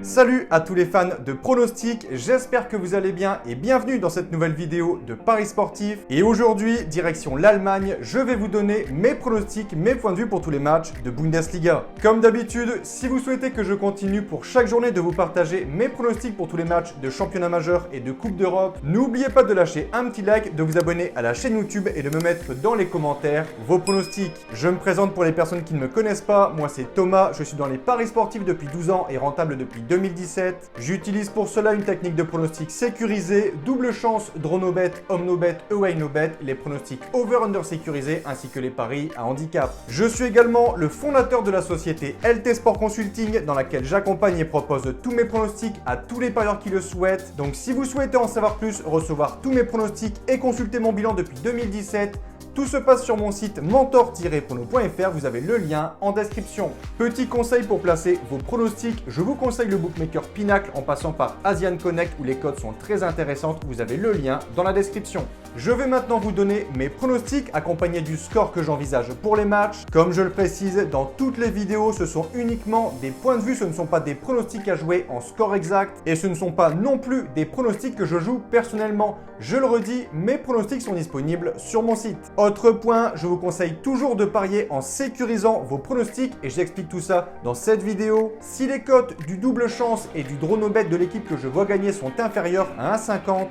Salut à tous les fans de pronostics, j'espère que vous allez bien et bienvenue dans cette nouvelle vidéo de Paris Sportif. Et aujourd'hui, direction l'Allemagne, je vais vous donner mes pronostics, mes points de vue pour tous les matchs de Bundesliga. Comme d'habitude, si vous souhaitez que je continue pour chaque journée de vous partager mes pronostics pour tous les matchs de championnat majeur et de Coupe d'Europe, n'oubliez pas de lâcher un petit like, de vous abonner à la chaîne YouTube et de me mettre dans les commentaires vos pronostics. Je me présente pour les personnes qui ne me connaissent pas, moi c'est Thomas, je suis dans les Paris Sportifs depuis 12 ans et rentable depuis 2017. J'utilise pour cela une technique de pronostic sécurisée, double chance, draw no bet, home no bet, away no bet, les pronostics over-under sécurisés ainsi que les paris à handicap. Je suis également le fondateur de la société LT Sport Consulting dans laquelle j'accompagne et propose tous mes pronostics à tous les parieurs qui le souhaitent. Donc si vous souhaitez en savoir plus, recevoir tous mes pronostics et consulter mon bilan depuis 2017, tout se passe sur mon site mentor-prono.fr, vous avez le lien en description. Petit conseil pour placer vos pronostics, je vous conseille le bookmaker Pinacle en passant par Asian Connect où les codes sont très intéressantes, vous avez le lien dans la description. Je vais maintenant vous donner mes pronostics accompagnés du score que j'envisage pour les matchs. Comme je le précise dans toutes les vidéos, ce sont uniquement des points de vue, ce ne sont pas des pronostics à jouer en score exact et ce ne sont pas non plus des pronostics que je joue personnellement. Je le redis, mes pronostics sont disponibles sur mon site. Autre point, je vous conseille toujours de parier en sécurisant vos pronostics et j'explique tout ça dans cette vidéo. Si les cotes du double chance et du draw no bet de l'équipe que je vois gagner sont inférieures à 1,50,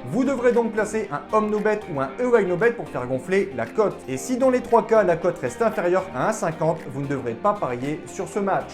vous devrez donc placer un home no bet ou un away no bet pour faire gonfler la cote. Et si dans les trois cas la cote reste inférieure à 1,50, vous ne devrez pas parier sur ce match.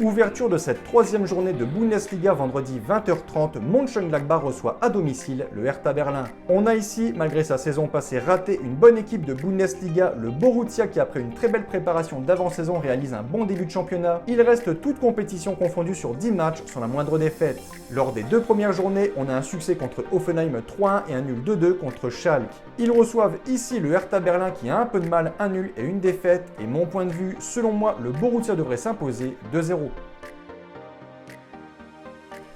Ouverture de cette troisième journée de Bundesliga vendredi 20h30, Mönchengladbach reçoit à domicile le Hertha Berlin. On a ici, malgré sa saison passée ratée, une bonne équipe de Bundesliga, le Borussia qui après une très belle préparation d'avant-saison réalise un bon début de championnat. Il reste toute compétition confondue sur 10 matchs sans la moindre défaite. Lors des deux premières journées, on a un succès contre Hoffenheim 3-1 et un nul 2-2 contre Schalke. Ils reçoivent ici le Hertha Berlin qui a un peu de mal, un nul et une défaite. Et mon point de vue, selon moi, le Borussia devrait s'imposer 2-0.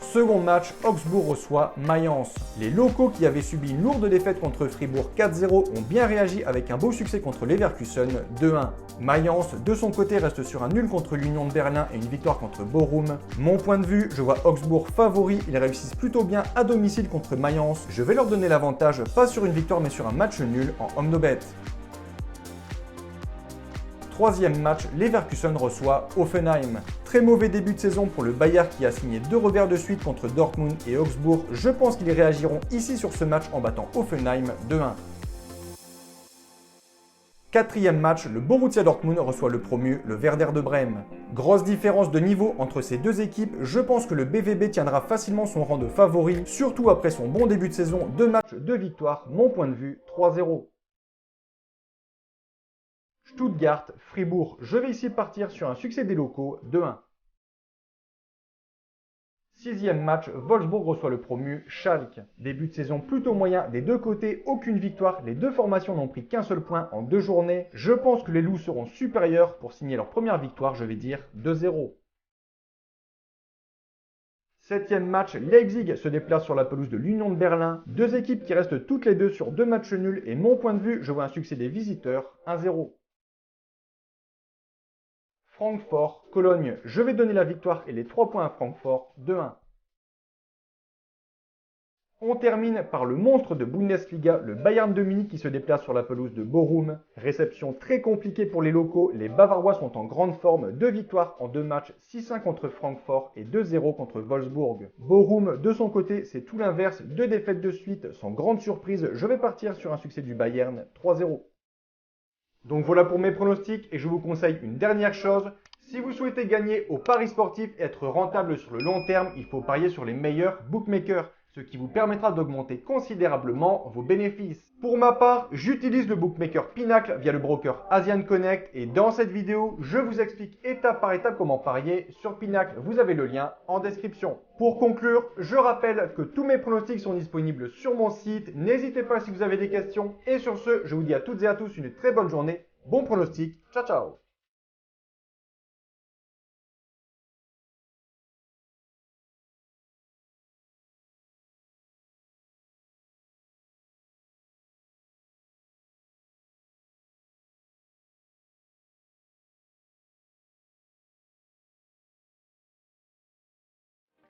Second match, Augsbourg reçoit Mayence. Les locaux qui avaient subi une lourde défaite contre Fribourg 4-0 ont bien réagi avec un beau succès contre Leverkusen 2-1. Mayence, de son côté, reste sur un nul contre l'Union de Berlin et une victoire contre Bochum. Mon point de vue, je vois Augsbourg favori, ils réussissent plutôt bien à domicile contre Mayence. Je vais leur donner l'avantage, pas sur une victoire mais sur un match nul en home no bet. Troisième match, Leverkusen reçoit Hoffenheim. Très mauvais début de saison pour le Bayern qui a signé 2 revers de suite contre Dortmund et Augsbourg. Je pense qu'ils réagiront ici sur ce match en battant Hoffenheim 2-1. Quatrième match, le Borussia Dortmund reçoit le promu, le Werder de Brême. Grosse différence de niveau entre ces deux équipes, je pense que le BVB tiendra facilement son rang de favori, surtout après son bon début de saison, 2 matchs, 2 victoires, mon point de vue 3-0. Stuttgart, Fribourg, je vais ici partir sur un succès des locaux 2-1. Sixième match, Wolfsburg reçoit le promu Schalke. Début de saison plutôt moyen des deux côtés, aucune victoire, les deux formations n'ont pris qu'un seul point en 2 journées. Je pense que les loups seront supérieurs pour signer leur première victoire, je vais dire 2-0. Septième match, Leipzig se déplace sur la pelouse de l'Union de Berlin. Deux équipes qui restent toutes les deux sur 2 matchs nuls et mon point de vue, je vois un succès des visiteurs 1-0. Francfort, Cologne, je vais donner la victoire et les 3 points à Francfort, 2-1. On termine par le monstre de Bundesliga, le Bayern de Munich qui se déplace sur la pelouse de Bochum. Réception très compliquée pour les locaux, les Bavarois sont en grande forme, 2 victoires en 2 matchs, 6-1 contre Francfort et 2-0 contre Wolfsburg. Bochum, de son côté, c'est tout l'inverse, 2 défaites de suite, sans grande surprise, je vais partir sur un succès du Bayern, 3-0. Donc voilà pour mes pronostics et je vous conseille une dernière chose. Si vous souhaitez gagner au paris sportif et être rentable sur le long terme, il faut parier sur les meilleurs bookmakers, ce qui vous permettra d'augmenter considérablement vos bénéfices. Pour ma part, j'utilise le bookmaker Pinacle via le broker Asian Connect et dans cette vidéo, je vous explique étape par étape comment parier sur Pinacle. Vous avez le lien en description. Pour conclure, je rappelle que tous mes pronostics sont disponibles sur mon site. N'hésitez pas si vous avez des questions. Et sur ce, je vous dis à toutes et à tous une très bonne journée. Bon pronostic. Ciao ciao.